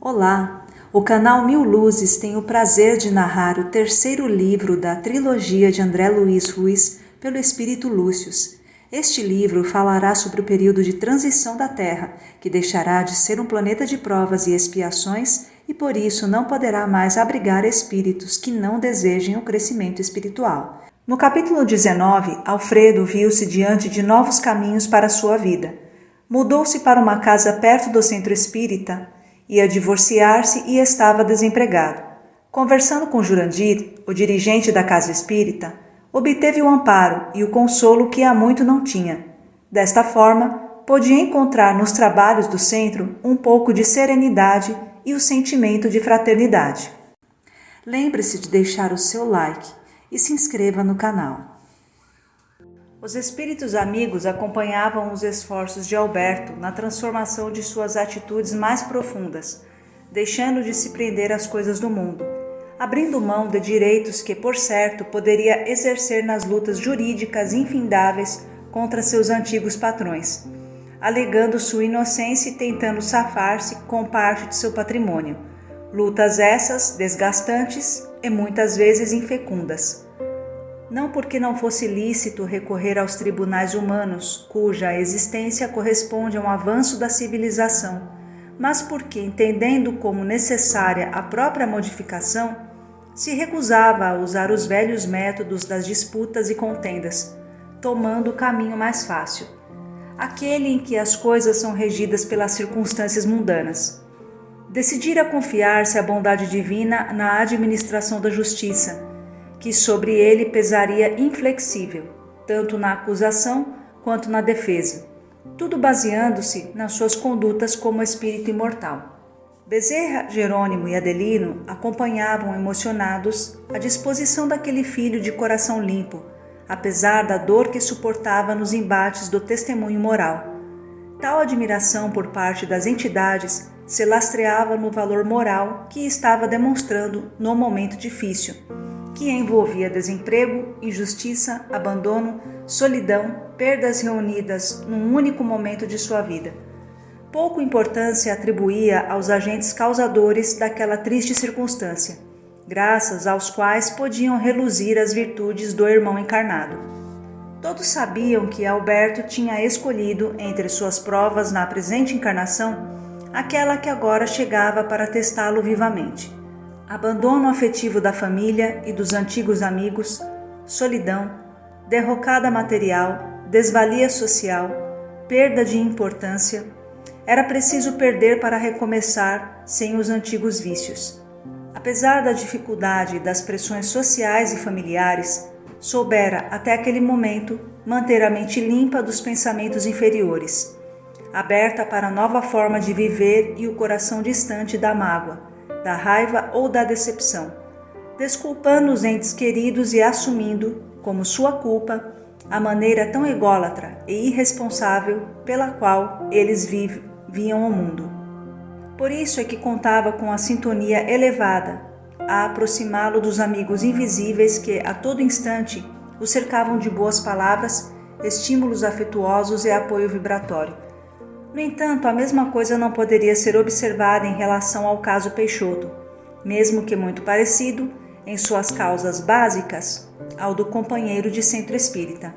Olá! O canal Mil Luzes tem o prazer de narrar o terceiro livro da trilogia de André Luiz Ruiz pelo Espírito Lúcius. Este livro falará sobre o período de transição da Terra, que deixará de ser um planeta de provas e expiações e por isso não poderá mais abrigar espíritos que não desejem o crescimento espiritual. No capítulo 19, Alfredo viu-se diante de novos caminhos para a sua vida. Mudou-se para uma casa perto do centro espírita, ia divorciar-se e estava desempregado. Conversando com Jurandir, o dirigente da casa espírita, obteve o amparo e o consolo que há muito não tinha. Desta forma, podia encontrar nos trabalhos do centro um pouco de serenidade e o sentimento de fraternidade. Lembre-se de deixar o seu like e se inscreva no canal. Os espíritos amigos acompanhavam os esforços de Alberto na transformação de suas atitudes mais profundas, deixando de se prender às coisas do mundo, abrindo mão de direitos que, por certo, poderia exercer nas lutas jurídicas infindáveis contra seus antigos patrões, alegando sua inocência e tentando safar-se com parte de seu patrimônio. Lutas essas desgastantes e muitas vezes infecundas. Não porque não fosse lícito recorrer aos tribunais humanos, cuja existência corresponde a um avanço da civilização, mas porque, entendendo como necessária a própria modificação, se recusava a usar os velhos métodos das disputas e contendas, tomando o caminho mais fácil, aquele em que as coisas são regidas pelas circunstâncias mundanas. Decidira confiar-se à bondade divina na administração da justiça, que sobre ele pesaria inflexível, tanto na acusação quanto na defesa, tudo baseando-se nas suas condutas como espírito imortal. Bezerra, Jerônimo e Adelino acompanhavam emocionados a disposição daquele filho de coração limpo, apesar da dor que suportava nos embates do testemunho moral. Tal admiração por parte das entidades se lastreava no valor moral que estava demonstrando no momento difícil, que envolvia desemprego, injustiça, abandono, solidão, perdas reunidas num único momento de sua vida. Pouco importância atribuía aos agentes causadores daquela triste circunstância, graças aos quais podiam reluzir as virtudes do irmão encarnado. Todos sabiam que Alberto tinha escolhido, entre suas provas na presente encarnação, aquela que agora chegava para testá-lo vivamente. Abandono afetivo da família e dos antigos amigos, solidão, derrocada material, desvalia social, perda de importância. Era preciso perder para recomeçar sem os antigos vícios. Apesar da dificuldade e das pressões sociais e familiares, soubera, até aquele momento, manter a mente limpa dos pensamentos inferiores, aberta para nova forma de viver e o coração distante da mágoa, da raiva ou da decepção, desculpando os entes queridos e assumindo, como sua culpa, a maneira tão ególatra e irresponsável pela qual eles viam o mundo. Por isso é que contava com a sintonia elevada, a aproximá-lo dos amigos invisíveis que, a todo instante, o cercavam de boas palavras, estímulos afetuosos e apoio vibratório. No entanto, a mesma coisa não poderia ser observada em relação ao caso Peixoto, mesmo que muito parecido, em suas causas básicas, ao do companheiro de centro espírita.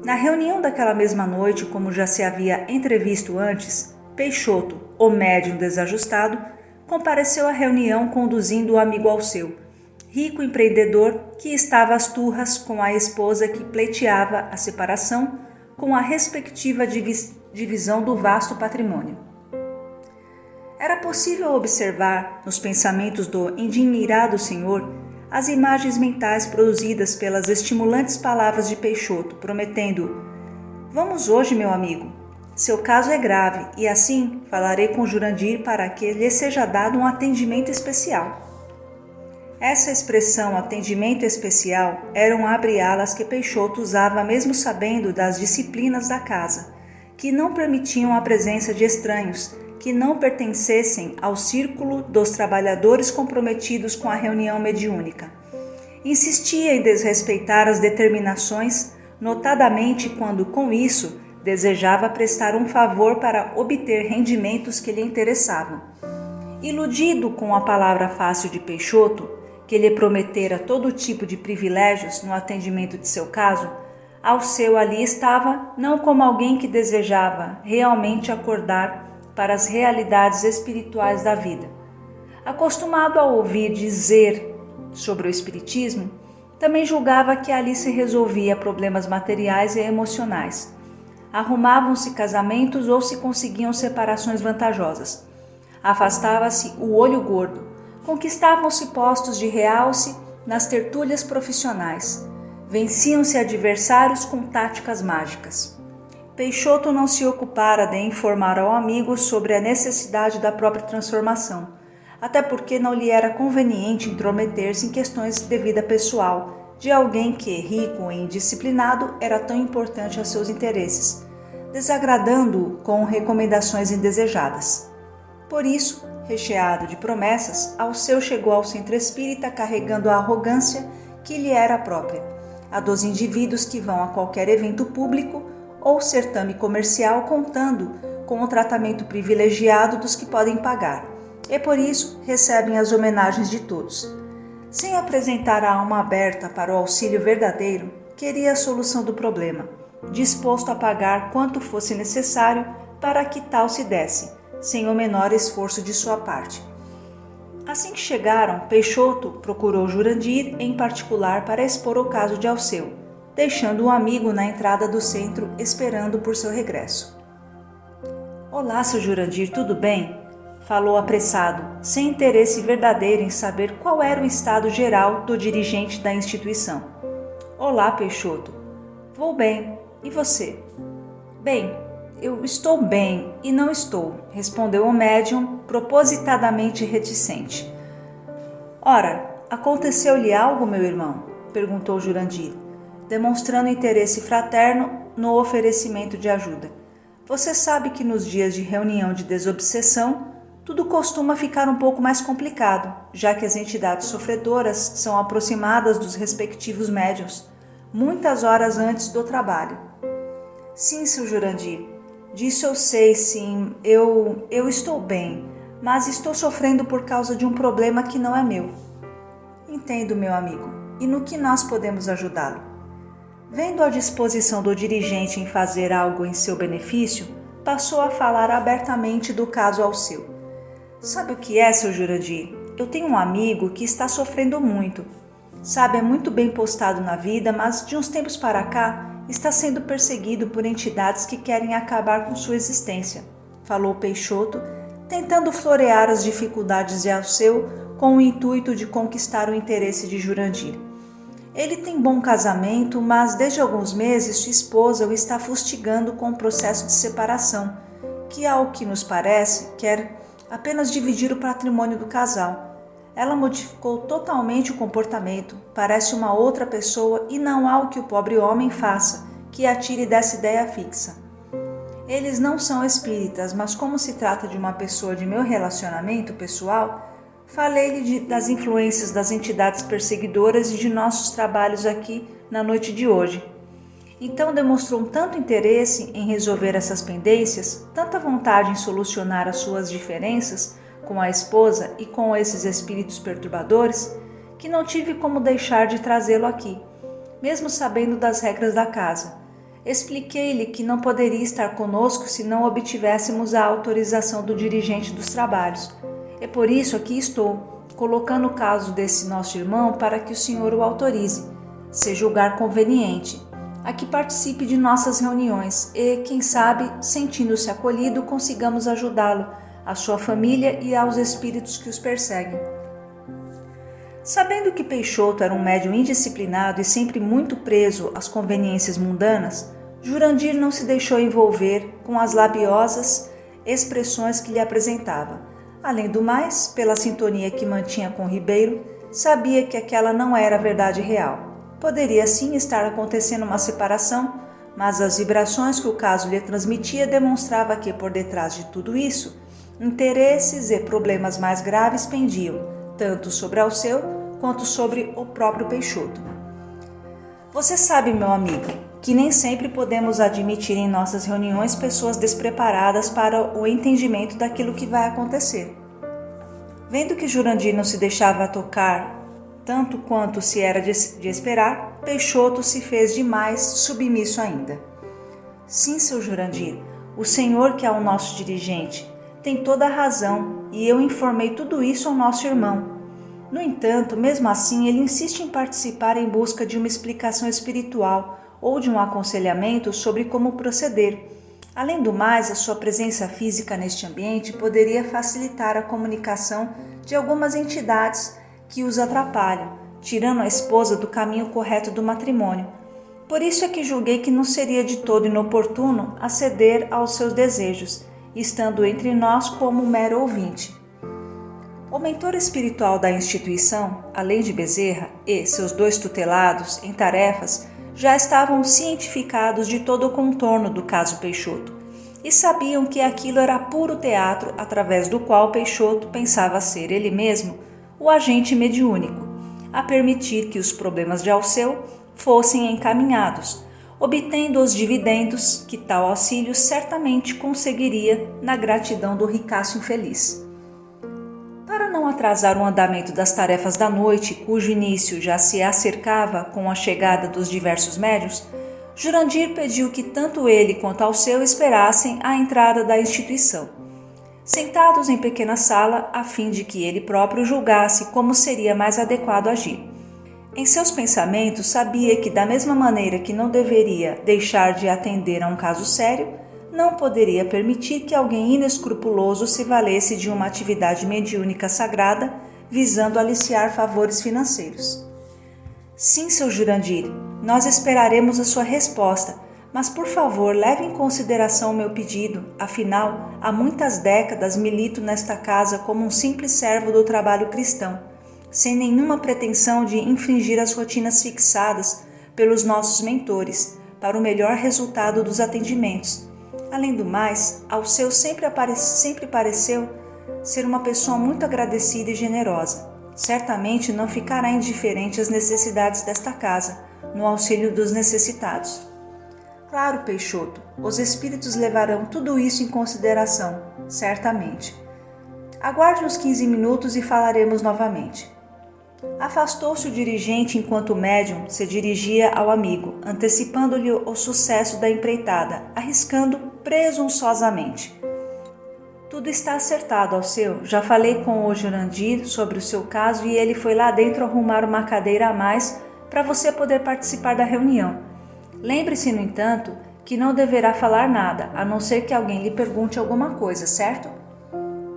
Na reunião daquela mesma noite, como já se havia entrevisto antes, Peixoto, o médium desajustado, compareceu à reunião conduzindo o amigo Alceu, rico empreendedor que estava às turras com a esposa que pleiteava a separação com a respectiva divisão do vasto patrimônio. Era possível observar nos pensamentos do endinheirado senhor as imagens mentais produzidas pelas estimulantes palavras de Peixoto, prometendo: "Vamos hoje, meu amigo. Seu caso é grave e assim falarei com Jurandir para que lhe seja dado um atendimento especial." Essa expressão atendimento especial era um abre-alas que Peixoto usava mesmo sabendo das disciplinas da casa, que não permitiam a presença de estranhos que não pertencessem ao círculo dos trabalhadores comprometidos com a reunião mediúnica. Insistia em desrespeitar as determinações, notadamente quando, com isso, desejava prestar um favor para obter rendimentos que lhe interessavam. Iludido com a palavra fácil de Peixoto, que lhe prometera todo tipo de privilégios no atendimento de seu caso, Alceu ali estava não como alguém que desejava realmente acordar para as realidades espirituais da vida. Acostumado a ouvir dizer sobre o espiritismo, também julgava que ali se resolvia problemas materiais e emocionais. Arrumavam-se casamentos ou se conseguiam separações vantajosas. Afastava-se o olho gordo. Conquistavam-se postos de realce nas tertúlias profissionais. Venciam-se adversários com táticas mágicas. Peixoto não se ocupara de informar ao amigo sobre a necessidade da própria transformação, até porque não lhe era conveniente intrometer-se em questões de vida pessoal de alguém que, rico e indisciplinado, era tão importante aos seus interesses, desagradando-o com recomendações indesejadas. Por isso, recheado de promessas, Alceu chegou ao centro espírita carregando a arrogância que lhe era própria, a dos indivíduos que vão a qualquer evento público ou certame comercial contando com o tratamento privilegiado dos que podem pagar, e por isso recebem as homenagens de todos. Sem apresentar a alma aberta para o auxílio verdadeiro, queria a solução do problema, disposto a pagar quanto fosse necessário para que tal se desse, sem o menor esforço de sua parte. Assim que chegaram, Peixoto procurou Jurandir em particular para expor o caso de Alceu, deixando um amigo na entrada do centro esperando por seu regresso. "Olá, seu Jurandir, tudo bem?" falou apressado, sem interesse verdadeiro em saber qual era o estado geral do dirigente da instituição. "Olá, Peixoto. Vou bem. E você?" "Bem, eu estou bem e não estou", respondeu o médium, propositadamente reticente. "Ora, aconteceu-lhe algo, meu irmão?" perguntou Jurandir, demonstrando interesse fraterno no oferecimento de ajuda. "Você sabe que nos dias de reunião de desobsessão, tudo costuma ficar um pouco mais complicado, já que as entidades sofredoras são aproximadas dos respectivos médiuns, muitas horas antes do trabalho." "Sim, seu Jurandir, disso eu sei, sim, eu estou bem, mas estou sofrendo por causa de um problema que não é meu." "Entendo, meu amigo, e no que nós podemos ajudá-lo?" Vendo a disposição do dirigente em fazer algo em seu benefício, passou a falar abertamente do caso Alceu. "Sabe o que é, seu Jurandir? Eu tenho um amigo que está sofrendo muito. Sabe, é muito bem postado na vida, mas de uns tempos para cá está sendo perseguido por entidades que querem acabar com sua existência", falou Peixoto, tentando florear as dificuldades de Alceu com o intuito de conquistar o interesse de Jurandir. "Ele tem bom casamento, mas desde alguns meses sua esposa o está fustigando com o processo de separação, que, ao que nos parece, quer apenas dividir o patrimônio do casal. Ela modificou totalmente o comportamento, parece uma outra pessoa e não há o que o pobre homem faça, que a tire dessa ideia fixa. Eles não são espíritas, mas como se trata de uma pessoa de meu relacionamento pessoal, falei-lhe das influências das entidades perseguidoras e de nossos trabalhos aqui na noite de hoje. Então demonstrou um tanto interesse em resolver essas pendências, tanta vontade em solucionar as suas diferenças com a esposa e com esses espíritos perturbadores, que não tive como deixar de trazê-lo aqui, mesmo sabendo das regras da casa. Expliquei-lhe que não poderia estar conosco se não obtivéssemos a autorização do dirigente dos trabalhos. E por isso aqui estou, colocando o caso desse nosso irmão para que o senhor o autorize, se julgar conveniente, a que participe de nossas reuniões e, quem sabe, sentindo-se acolhido, consigamos ajudá-lo, a sua família e aos espíritos que os perseguem." Sabendo que Peixoto era um médium indisciplinado e sempre muito preso às conveniências mundanas, Jurandir não se deixou envolver com as labiosas expressões que lhe apresentava. Além do mais, pela sintonia que mantinha com Ribeiro, sabia que aquela não era a verdade real. Poderia sim estar acontecendo uma separação, mas as vibrações que o caso lhe transmitia demonstrava que, por detrás de tudo isso, interesses e problemas mais graves pendiam, tanto sobre Alceu quanto sobre o próprio Peixoto. "Você sabe, meu amigo, que nem sempre podemos admitir em nossas reuniões pessoas despreparadas para o entendimento daquilo que vai acontecer. Vendo que Jurandir não se deixava tocar tanto quanto se era de esperar, Peixoto se fez de mais submisso ainda. Sim, seu Jurandir, o senhor que é o nosso dirigente tem toda a razão e eu informei tudo isso ao nosso irmão. No entanto, mesmo assim, ele insiste em participar em busca de uma explicação espiritual ou de um aconselhamento sobre como proceder. Além do mais, a sua presença física neste ambiente poderia facilitar a comunicação de algumas entidades que os atrapalham, tirando a esposa do caminho correto do matrimônio. Por isso é que julguei que não seria de todo inoportuno aceder aos seus desejos, estando entre nós como mero ouvinte. O mentor espiritual da instituição, além de Bezerra e seus 2 tutelados em tarefas, já estavam cientificados de todo o contorno do caso Peixoto e sabiam que aquilo era puro teatro através do qual Peixoto pensava ser ele mesmo o agente mediúnico, a permitir que os problemas de Alceu fossem encaminhados, obtendo os dividendos que tal auxílio certamente conseguiria na gratidão do ricaço infeliz. Para não atrasar o andamento das tarefas da noite, cujo início já se acercava com a chegada dos diversos médiuns, Jurandir pediu que tanto ele quanto Alceu esperassem a entrada da instituição, sentados em pequena sala, a fim de que ele próprio julgasse como seria mais adequado agir. Em seus pensamentos, sabia que, da mesma maneira que não deveria deixar de atender a um caso sério, não poderia permitir que alguém inescrupuloso se valesse de uma atividade mediúnica sagrada, visando aliciar favores financeiros. Sim, seu Jurandir, nós esperaremos a sua resposta, mas por favor leve em consideração o meu pedido, afinal, há muitas décadas milito nesta casa como um simples servo do trabalho cristão, sem nenhuma pretensão de infringir as rotinas fixadas pelos nossos mentores para o melhor resultado dos atendimentos. Além do mais, Alceu sempre pareceu ser uma pessoa muito agradecida e generosa. Certamente não ficará indiferente às necessidades desta casa, no auxílio dos necessitados. Claro, Peixoto, os espíritos levarão tudo isso em consideração, certamente. Aguarde uns 15 minutos e falaremos novamente. Afastou-se o dirigente enquanto o médium se dirigia ao amigo, antecipando-lhe o sucesso da empreitada, arriscando presunçosamente. Tudo está acertado, Alceu. Já falei com o Jurandir sobre o seu caso e ele foi lá dentro arrumar uma cadeira a mais para você poder participar da reunião. Lembre-se, no entanto, que não deverá falar nada, a não ser que alguém lhe pergunte alguma coisa, certo?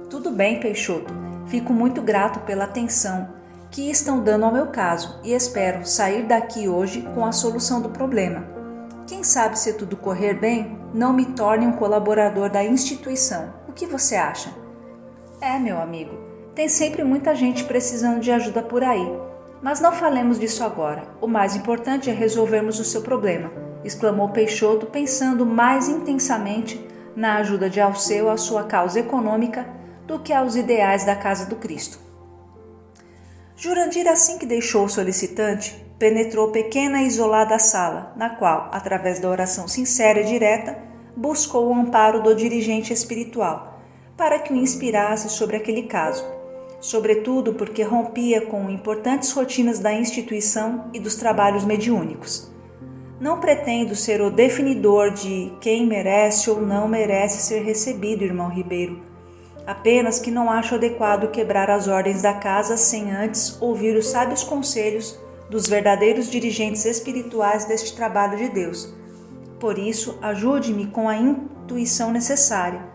Tudo bem, Peixoto. Fico muito grato pela atenção que estão dando ao meu caso e espero sair daqui hoje com a solução do problema. Quem sabe, se tudo correr bem, não me torne um colaborador da instituição. O que você acha? Meu amigo, tem sempre muita gente precisando de ajuda por aí. Mas não falemos disso agora. O mais importante é resolvermos o seu problema, exclamou Peixoto, pensando mais intensamente na ajuda de Alceu à sua causa econômica do que aos ideais da Casa do Cristo. Jurandir, assim que deixou o solicitante, penetrou pequena e isolada sala, na qual, através da oração sincera e direta, buscou o amparo do dirigente espiritual, para que o inspirasse sobre aquele caso, sobretudo porque rompia com importantes rotinas da instituição e dos trabalhos mediúnicos. Não pretendo ser o definidor de quem merece ou não merece ser recebido, irmão Ribeiro, apenas que não acho adequado quebrar as ordens da casa sem antes ouvir os sábios conselhos dos verdadeiros dirigentes espirituais deste trabalho de Deus. Por isso, ajude-me com a intuição necessária.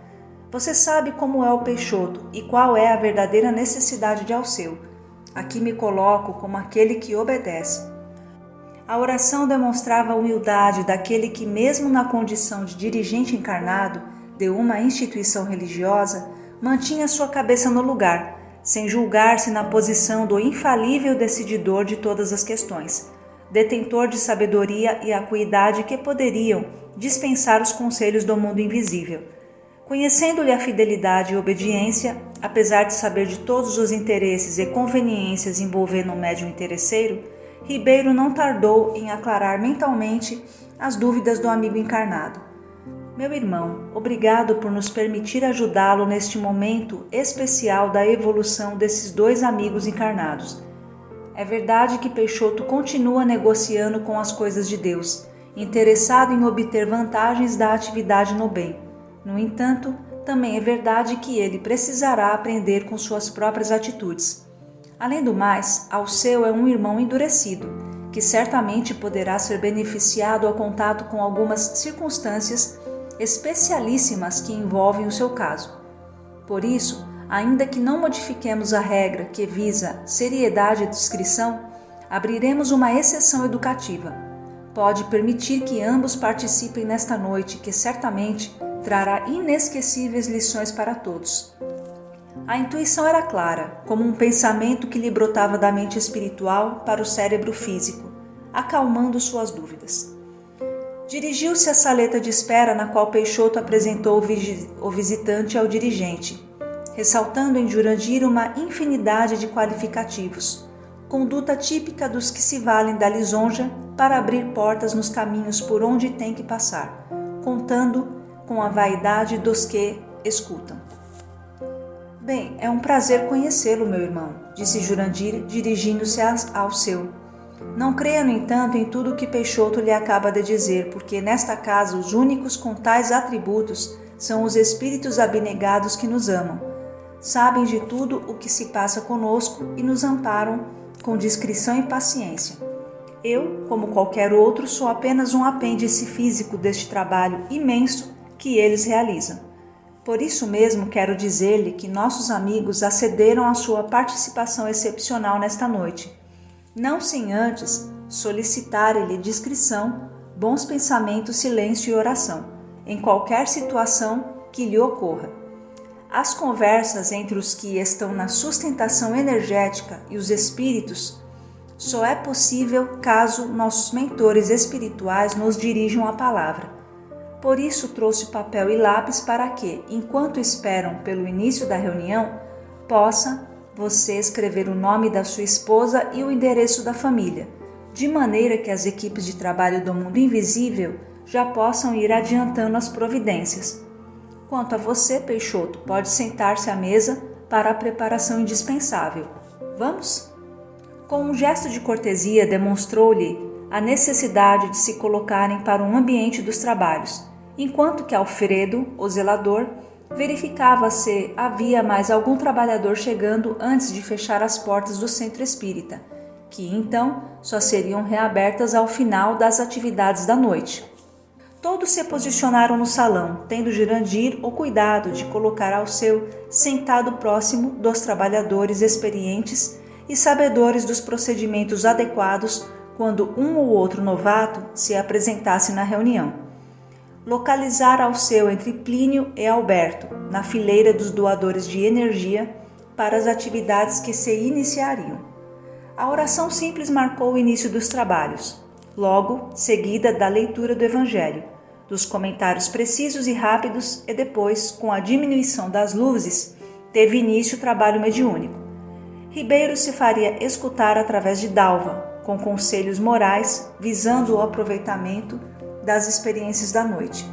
Você sabe como é o Peixoto e qual é a verdadeira necessidade de Alceu. Aqui me coloco como aquele que obedece. A oração demonstrava a humildade daquele que, mesmo na condição de dirigente encarnado de uma instituição religiosa, mantinha sua cabeça no lugar, sem julgar-se na posição do infalível decididor de todas as questões, detentor de sabedoria e acuidade que poderiam dispensar os conselhos do mundo invisível. Conhecendo-lhe a fidelidade e obediência, apesar de saber de todos os interesses e conveniências envolvendo um médium interesseiro, Ribeiro não tardou em aclarar mentalmente as dúvidas do amigo encarnado. Meu irmão, obrigado por nos permitir ajudá-lo neste momento especial da evolução desses dois amigos encarnados. É verdade que Peixoto continua negociando com as coisas de Deus, interessado em obter vantagens da atividade no bem. No entanto, também é verdade que ele precisará aprender com suas próprias atitudes. Além do mais, Alceu é um irmão endurecido, que certamente poderá ser beneficiado ao contato com algumas circunstâncias especialíssimas que envolvem o seu caso. Por isso, ainda que não modifiquemos a regra que visa seriedade e discrição, abriremos uma exceção educativa. Pode permitir que ambos participem nesta noite, que certamente trará inesquecíveis lições para todos. A intuição era clara, como um pensamento que lhe brotava da mente espiritual para o cérebro físico, acalmando suas dúvidas. Dirigiu-se à saleta de espera na qual Peixoto apresentou o visitante ao dirigente, ressaltando em Jurandir uma infinidade de qualificativos, conduta típica dos que se valem da lisonja para abrir portas nos caminhos por onde tem que passar, contando com a vaidade dos que escutam. Bem, é um prazer conhecê-lo, meu irmão, disse Jurandir, dirigindo-se ao seu. Não creia, no entanto, em tudo o que Peixoto lhe acaba de dizer, porque nesta casa os únicos com tais atributos são os espíritos abnegados que nos amam. Sabem de tudo o que se passa conosco e nos amparam com discrição e paciência. Eu, como qualquer outro, sou apenas um apêndice físico deste trabalho imenso que eles realizam. Por isso mesmo quero dizer-lhe que nossos amigos acederam à sua participação excepcional nesta noite, não sem antes solicitar-lhe discrição, bons pensamentos, silêncio e oração, em qualquer situação que lhe ocorra. As conversas entre os que estão na sustentação energética e os espíritos só é possível caso nossos mentores espirituais nos dirijam a palavra. Por isso trouxe papel e lápis para que, enquanto esperam pelo início da reunião, possa você escrever o nome da sua esposa e o endereço da família, de maneira que as equipes de trabalho do mundo invisível já possam ir adiantando as providências. Quanto a você, Peixoto, pode sentar-se à mesa para a preparação indispensável. Vamos? Com um gesto de cortesia, demonstrou-lhe a necessidade de se colocarem para um ambiente dos trabalhos, enquanto que Alfredo, o zelador, verificava se havia mais algum trabalhador chegando antes de fechar as portas do centro espírita, que então só seriam reabertas ao final das atividades da noite. Todos se posicionaram no salão, tendo Jurandir o cuidado de colocar Alceu sentado próximo dos trabalhadores experientes e sabedores dos procedimentos adequados quando um ou outro novato se apresentasse na reunião. Localizar Alceu entre Plínio e Alberto, na fileira dos doadores de energia, para as atividades que se iniciariam. A oração simples marcou o início dos trabalhos, logo seguida da leitura do Evangelho, dos comentários precisos e rápidos e depois, com a diminuição das luzes, teve início o trabalho mediúnico. Ribeiro se faria escutar através de Dalva, com conselhos morais visando o aproveitamento das experiências da noite.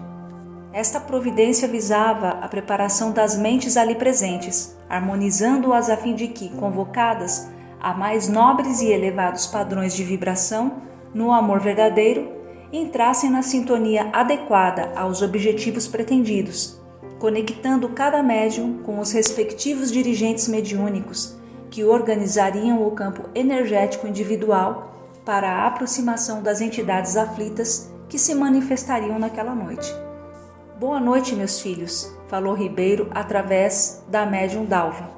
Esta providência visava a preparação das mentes ali presentes, harmonizando-as a fim de que, convocadas a mais nobres e elevados padrões de vibração no amor verdadeiro, entrassem na sintonia adequada aos objetivos pretendidos, conectando cada médium com os respectivos dirigentes mediúnicos que organizariam o campo energético individual para a aproximação das entidades aflitas que se manifestariam naquela noite. Boa noite, meus filhos, falou Ribeiro através da médium Dalva.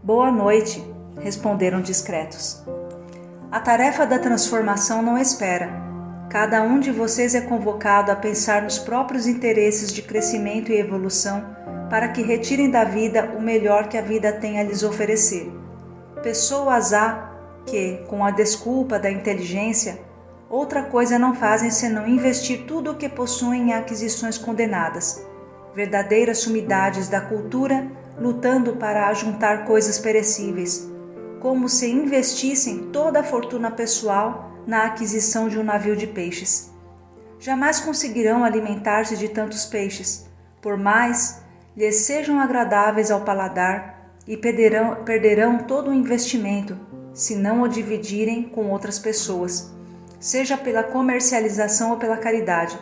Boa noite, responderam discretos. A tarefa da transformação não espera. Cada um de vocês é convocado a pensar nos próprios interesses de crescimento e evolução para que retirem da vida o melhor que a vida tem a lhes oferecer. Pessoas há que, com a desculpa da inteligência, outra coisa não fazem senão investir tudo o que possuem em aquisições condenadas, verdadeiras sumidades da cultura, lutando para ajuntar coisas perecíveis, como se investissem toda a fortuna pessoal na aquisição de um navio de peixes. Jamais conseguirão alimentar-se de tantos peixes, por mais lhes sejam agradáveis ao paladar, e perderão todo o investimento, se não o dividirem com outras pessoas, seja pela comercialização ou pela caridade.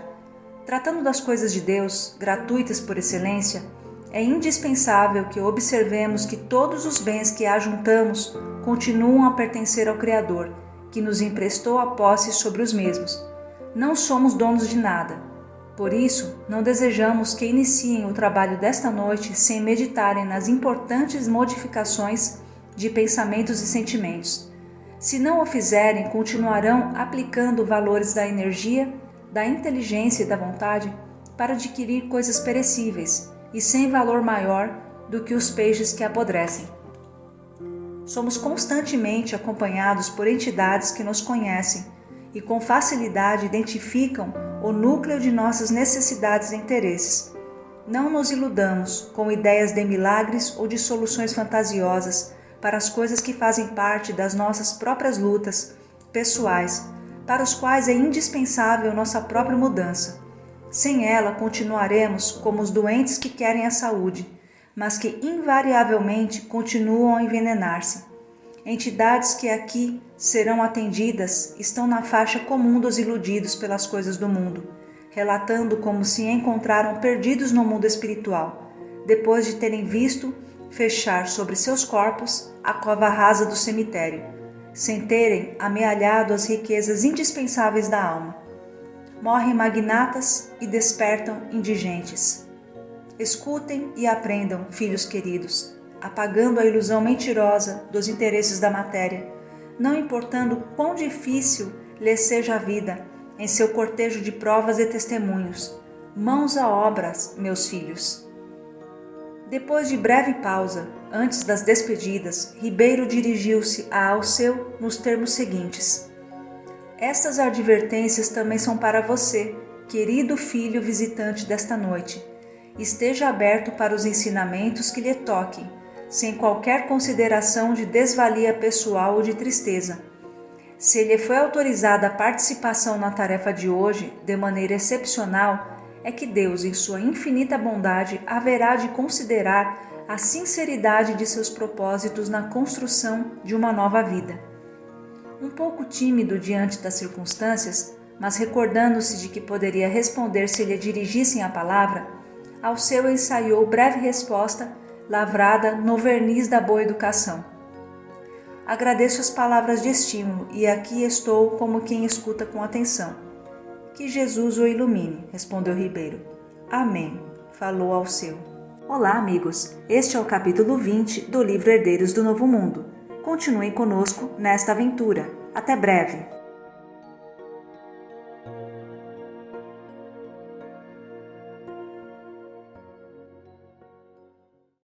Tratando das coisas de Deus, gratuitas por excelência, é indispensável que observemos que todos os bens que ajuntamos continuam a pertencer ao Criador, que nos emprestou a posse sobre os mesmos. Não somos donos de nada. Por isso, não desejamos que iniciem o trabalho desta noite sem meditarem nas importantes modificações de pensamentos e sentimentos. Se não o fizerem, continuarão aplicando valores da energia, da inteligência e da vontade para adquirir coisas perecíveis e sem valor maior do que os peixes que apodrecem. Somos constantemente acompanhados por entidades que nos conhecem e com facilidade identificam o núcleo de nossas necessidades e interesses. Não nos iludamos com ideias de milagres ou de soluções fantasiosas para as coisas que fazem parte das nossas próprias lutas pessoais, para os quais é indispensável nossa própria mudança. Sem ela, continuaremos como os doentes que querem a saúde, mas que invariavelmente continuam a envenenar-se. Entidades que aqui serão atendidas estão na faixa comum dos iludidos pelas coisas do mundo, relatando como se encontraram perdidos no mundo espiritual, depois de terem visto fechar sobre seus corpos a cova rasa do cemitério, sem terem amealhado as riquezas indispensáveis da alma. Morrem magnatas e despertam indigentes. Escutem e aprendam, filhos queridos, apagando a ilusão mentirosa dos interesses da matéria, não importando quão difícil lhes seja a vida em seu cortejo de provas e testemunhos. Mãos à obra, meus filhos. Depois de breve pausa, antes das despedidas, Ribeiro dirigiu-se a Alceu nos termos seguintes: estas advertências também são para você, querido filho visitante desta noite. Esteja aberto para os ensinamentos que lhe toquem, sem qualquer consideração de desvalia pessoal ou de tristeza. Se lhe foi autorizada a participação na tarefa de hoje, de maneira excepcional, é que Deus, em sua infinita bondade, haverá de considerar a sinceridade de seus propósitos na construção de uma nova vida. Um pouco tímido diante das circunstâncias, mas recordando-se de que poderia responder se lhe dirigissem a palavra, Alceu ensaiou breve resposta, lavrada no verniz da boa educação. Agradeço as palavras de estímulo e aqui estou como quem escuta com atenção. Que Jesus o ilumine, respondeu Ribeiro. Amém, falou Alceu. Olá, amigos. Este é o capítulo 20 do livro Herdeiros do Novo Mundo. Continuem conosco nesta aventura. Até breve!